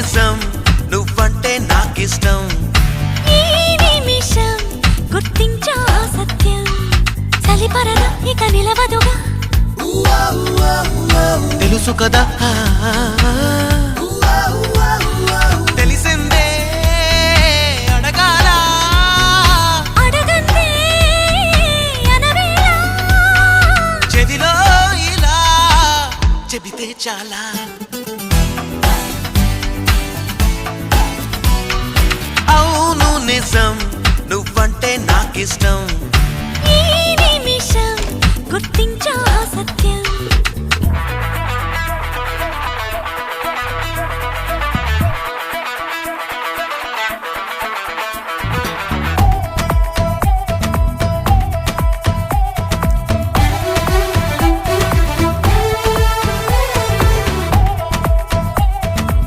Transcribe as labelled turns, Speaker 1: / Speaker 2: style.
Speaker 1: నిజం నువ్వంటే నాకిష్టం
Speaker 2: ఈ నిమిషం గుర్తించా సత్యం చలిపరద ఇక నిలవదుగా
Speaker 1: తెలుసు కదా తెలిసిందే అడగాల
Speaker 2: అడగందే అనవేళ
Speaker 1: చెవిలో ఇలా చెబితే చాలా అవును నిజం నువ్వంటే నాకిష్టం
Speaker 2: ఈ నిమిషం గుర్తించా సత్యం